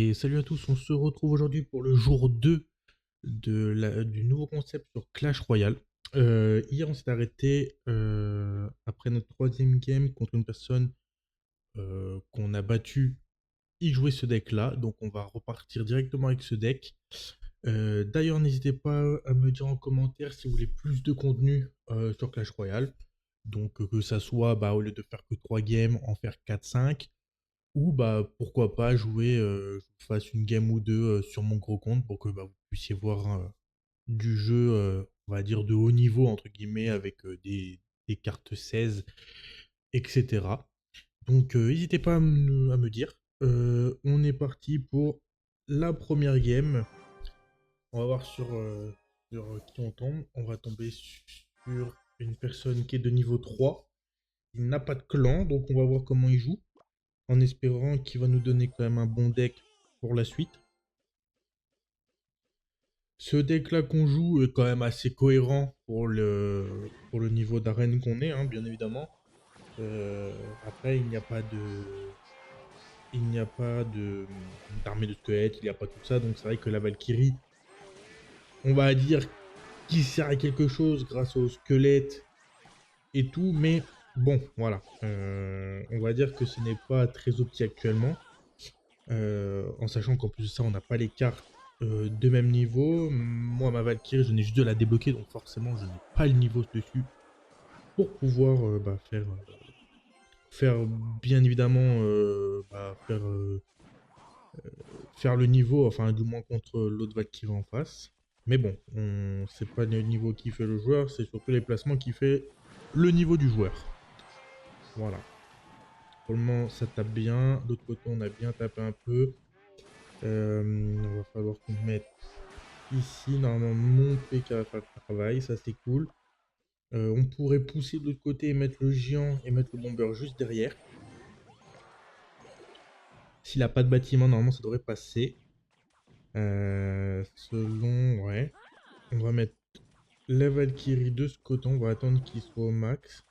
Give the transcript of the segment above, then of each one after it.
Et salut à tous, on se retrouve aujourd'hui pour le jour 2 du nouveau concept sur Clash Royale. Hier on s'est arrêté après notre troisième game contre une personne qu'on a battue. Il jouait ce deck là, donc on va repartir directement avec ce deck. D'ailleurs n'hésitez pas à me dire en commentaire si vous voulez plus de contenu sur Clash Royale. Donc que ça soit au lieu de faire que 3 games, en faire 4-5. Ou pourquoi pas jouer, je vous fasse une game ou deux sur mon gros compte pour que vous puissiez voir du jeu, on va dire de haut niveau entre guillemets avec des cartes 16, etc. Donc n'hésitez pas à me dire. On est parti pour la première game. On va voir sur qui on tombe. On va tomber sur une personne qui est de niveau 3. Il n'a pas de clan, donc on va voir comment il joue en espérant qu'il va nous donner quand même un bon deck pour la suite. Ce deck là qu'on joue est quand même assez cohérent pour le niveau d'arène qu'on est, hein, bien évidemment. Après, il n'y a pas d'armée de squelettes, il n'y a pas tout ça, donc c'est vrai que la Valkyrie, on va dire qu'il sert à quelque chose grâce aux squelettes et tout, mais bon, voilà. On va dire que ce n'est pas très opti actuellement. En sachant qu'en plus de ça, on n'a pas les cartes de même niveau. Moi, ma Valkyrie, je n'ai juste de la débloquer, donc forcément, je n'ai pas le niveau dessus pour pouvoir faire bien évidemment faire le niveau, enfin du moins contre l'autre Valkyrie en face. Mais bon, c'est pas le niveau qui fait le joueur, c'est surtout les placements qui fait le niveau du joueur. Voilà. Pour le moment, ça tape bien. D'autre côté, on a bien tapé un peu. Il va falloir qu'on mette ici, normalement, mon PK va faire le travail, ça c'est cool. On pourrait pousser de l'autre côté et mettre le géant et mettre le bomber juste derrière. S'il n'a pas de bâtiment, normalement ça devrait passer. Selon, ouais. On va mettre la Valkyrie de ce côté, on va attendre qu'il soit au max.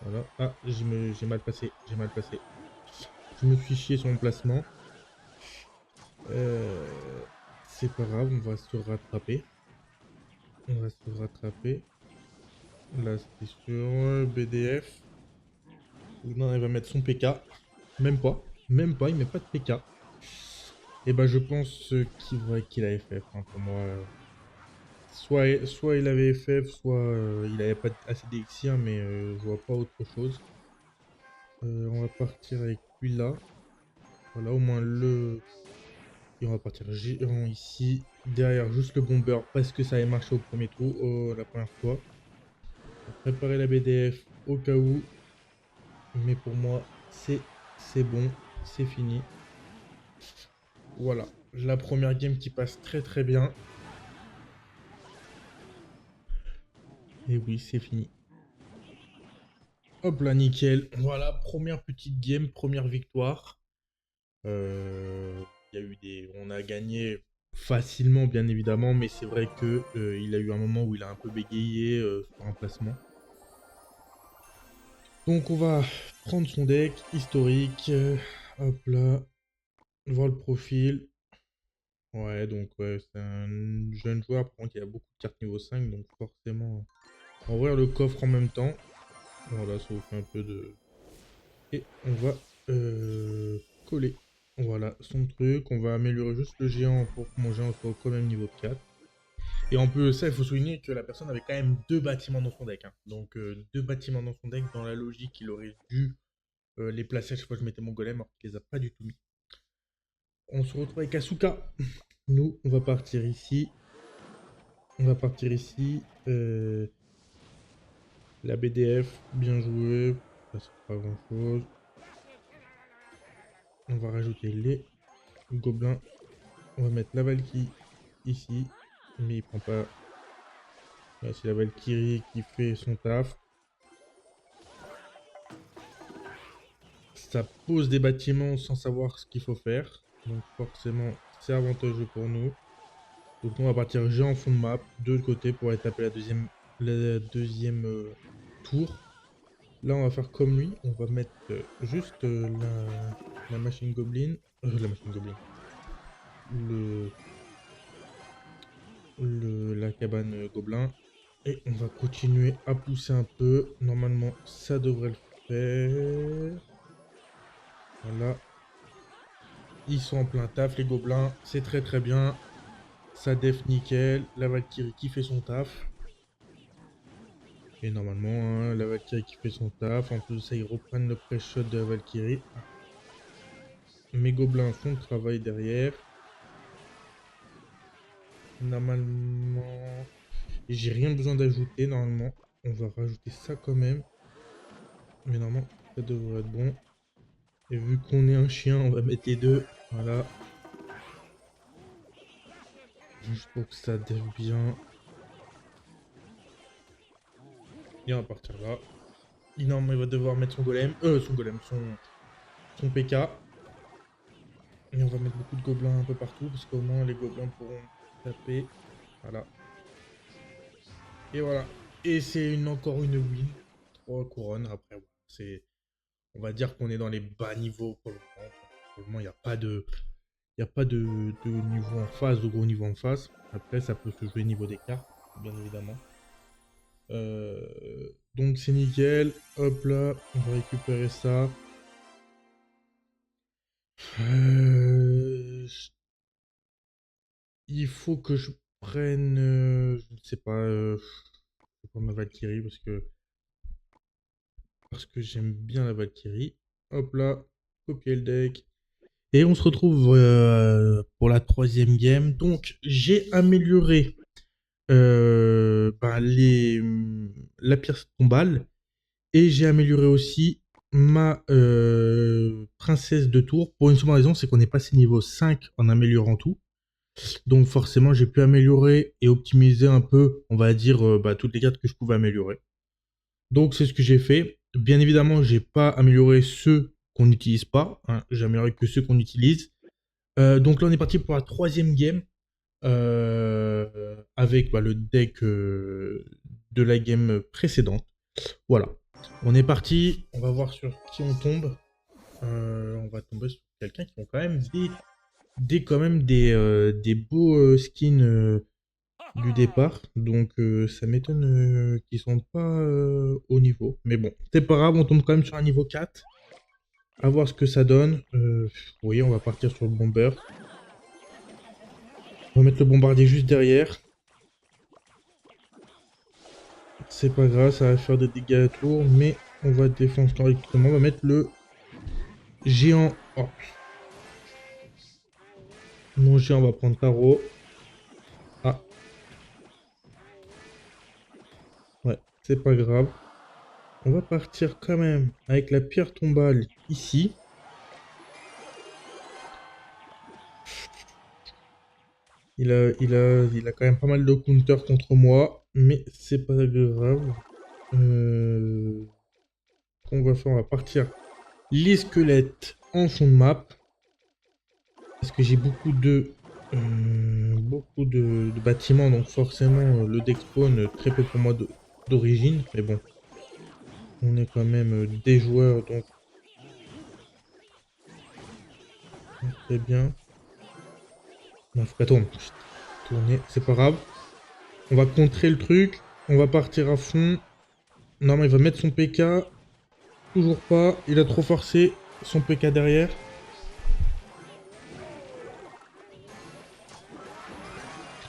Voilà. Ah, j'ai mal passé, j'ai mal passé. Je me suis chié sur mon placement. C'est pas grave, on va se rattraper. On va se rattraper. Là, c'était sur BDF. Non, il va mettre son PK. Même pas. Même pas, il met pas de PK. Et je pense qu'il a FF. Hein, pour moi, soit il avait FF, soit il avait pas assez d'élixir, mais je vois pas autre chose. On va partir avec lui là. Voilà, au moins le... Et on va partir géant ici. Derrière, juste le bomber, parce que ça avait marché au premier tour, la première fois. On va préparer la BDF au cas où. Mais pour moi, c'est bon, c'est fini. Voilà, la première game qui passe très très bien. Et oui, c'est fini. Hop là, nickel. Voilà, première petite game, première victoire. Il y a eu on a gagné facilement, bien évidemment, mais c'est vrai que il a eu un moment où il a un peu bégayé sur un placement. Donc on va prendre son deck historique. Hop là, voir le profil. Ouais, donc ouais, c'est un jeune joueur, par contre il a beaucoup de cartes niveau 5, donc forcément on va ouvrir le coffre en même temps. Voilà, ça vous fait un peu de... Et on va coller. Voilà, son truc. On va améliorer juste le géant pour que mon géant soit au même niveau de 4. Et en plus de ça, il faut souligner que la personne avait quand même deux bâtiments dans son deck. Hein. Donc deux bâtiments dans son deck, dans la logique, il aurait dû les placer à chaque fois que je mettais mon golem, alors qu'il les a pas du tout mis. On se retrouve avec Asuka. Nous, on va partir ici. On va partir ici. La BDF, bien joué. Ça sert pas grand chose. On va rajouter les gobelins. On va mettre la Valkyrie ici. Mais il prend pas. Là, c'est la Valkyrie qui fait son taf. Ça pose des bâtiments sans savoir ce qu'il faut faire. Donc forcément, c'est avantageux pour nous. Donc on va partir géant en fond de map, de l'autre côté pour aller taper la deuxième tour. Là on va faire comme lui, on va mettre juste la machine goblin. La machine goblin. la cabane gobelin. Et on va continuer à pousser un peu. Normalement, ça devrait le faire. Voilà. Ils sont en plein taf, les gobelins. C'est très très bien. Ça def nickel. La Valkyrie qui fait son taf. Et normalement, hein, la Valkyrie qui fait son taf. En plus de ça, ils reprennent le pré-shot de la Valkyrie. Mes gobelins font le travail derrière. Normalement, j'ai rien besoin d'ajouter. Normalement, on va rajouter ça quand même. Mais normalement, ça devrait être bon. Et vu qu'on est un chien, on va mettre les deux. Voilà. Juste pour que ça def bien. Et on va partir là. Normalement, il va devoir mettre son golem. Son PK. Et on va mettre beaucoup de gobelins un peu partout. Parce qu'au moins, les gobelins pourront taper. Voilà. Et voilà. Et c'est encore une win. 3 couronnes. Après, voilà. On va dire qu'on est dans les bas niveaux pour le moment. Pour le moment, il n'y a pas de... Il n'y a pas de niveau en face, de gros niveau en face. Après, ça peut se jouer niveau des cartes, bien évidemment. Donc c'est nickel. Hop là, on va récupérer ça. Il faut que je prenne... je ne sais pas... je vais prendre ma Valkyrie parce que j'aime bien la Valkyrie. Hop là, copier le deck. Et on se retrouve pour la troisième game. Donc j'ai amélioré la pierre tombale. Et j'ai amélioré aussi ma princesse de tour. Pour une seule raison, c'est qu'on est passé niveau 5 en améliorant tout. Donc forcément, j'ai pu améliorer et optimiser un peu, on va dire, toutes les cartes que je pouvais améliorer. Donc c'est ce que j'ai fait. Bien évidemment, j'ai pas amélioré ceux qu'on n'utilise pas. Hein. J'ai amélioré que ceux qu'on utilise. Donc là, on est parti pour la troisième game. Avec le deck de la game précédente. Voilà. On est parti. On va voir sur qui on tombe. On va tomber sur quelqu'un qui ont quand même des beaux skins du départ. Donc ça m'étonne qu'ils sont pas au niveau. Mais bon, c'est pas grave, on tombe quand même sur un niveau 4. À voir ce que ça donne. Oui, on va partir sur le bomber. On va mettre le bombardier juste derrière. C'est pas grave, ça va faire des dégâts à tour, mais on va défendre correctement. On va mettre le géant. Oh. Mon géant va prendre tarot. Ah. Ouais, c'est pas grave. On va partir quand même avec la pierre tombale ici. Il a quand même pas mal de counter contre moi, mais c'est pas grave. Qu'on va faire, on va partir les squelettes en fond de map. Parce que j'ai beaucoup de bâtiments, donc forcément le deck spawn très peu pour moi d'origine. Mais bon, on est quand même des joueurs, donc très bien. Non, faut pas tourner. Tourner, c'est pas grave. On va contrer le truc. On va partir à fond. Non, mais il va mettre son PK. Toujours pas. Il a trop forcé son PK derrière.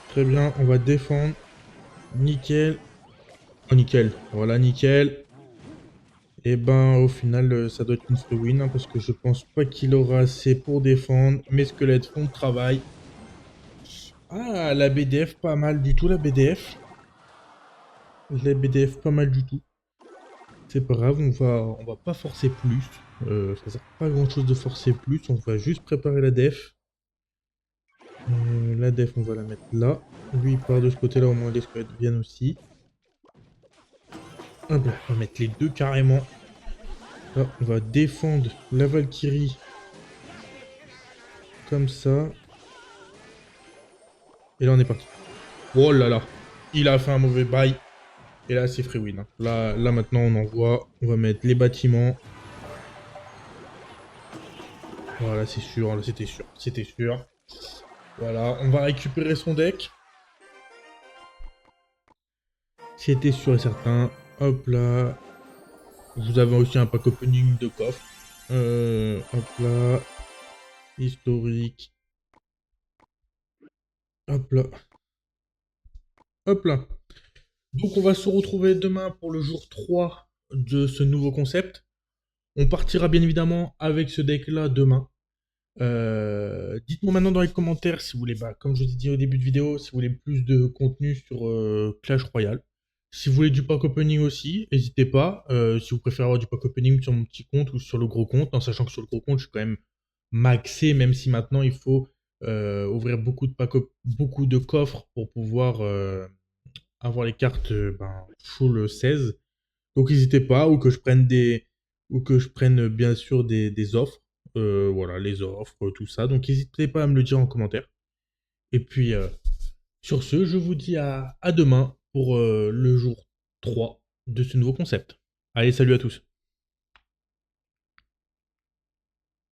Très bien, on va défendre. Nickel. Oh, nickel. Voilà, nickel. Et ben, au final, ça doit être une free win. Hein, parce que je pense pas qu'il aura assez pour défendre. Mes squelettes font le travail. Ah, la BDF, pas mal du tout, la BDF. La BDF, pas mal du tout. C'est pas grave, on va pas forcer plus. Ça sert pas à grand chose de forcer plus. On va juste préparer la def. La def, on va la mettre là. Lui, il part de ce côté-là, au moins les squelettes viennent aussi. Hop là, on va mettre les deux carrément. Là, on va défendre la Valkyrie. Comme ça. Et là, on est parti. Oh là là. Il a fait un mauvais bail. Et là, c'est free win. Hein. Là, maintenant, on envoie. On va mettre les bâtiments. Voilà, c'est sûr. Là, c'était sûr. C'était sûr. Voilà, on va récupérer son deck. C'était sûr et certain. Hop là. Vous avez aussi un pack opening de coffre. Hop là. Historique. Hop là. Hop là. Donc on va se retrouver demain pour le jour 3 de ce nouveau concept. On partira bien évidemment avec ce deck là demain. Dites-moi maintenant dans les commentaires si vous voulez, comme je vous ai dit au début de vidéo, si vous voulez plus de contenu sur Clash Royale. Si vous voulez du pack opening aussi, n'hésitez pas. Si vous préférez avoir du pack opening sur mon petit compte ou sur le gros compte, en sachant que sur le gros compte, je suis quand même maxé, même si maintenant il faut ouvrir beaucoup de coffres pour pouvoir avoir les cartes full 16. Donc n'hésitez pas, ou que je prenne bien sûr des offres. Voilà, les offres, tout ça. Donc n'hésitez pas à me le dire en commentaire. Et puis sur ce, je vous dis à demain pour le jour 3 de ce nouveau concept. Allez, salut à tous.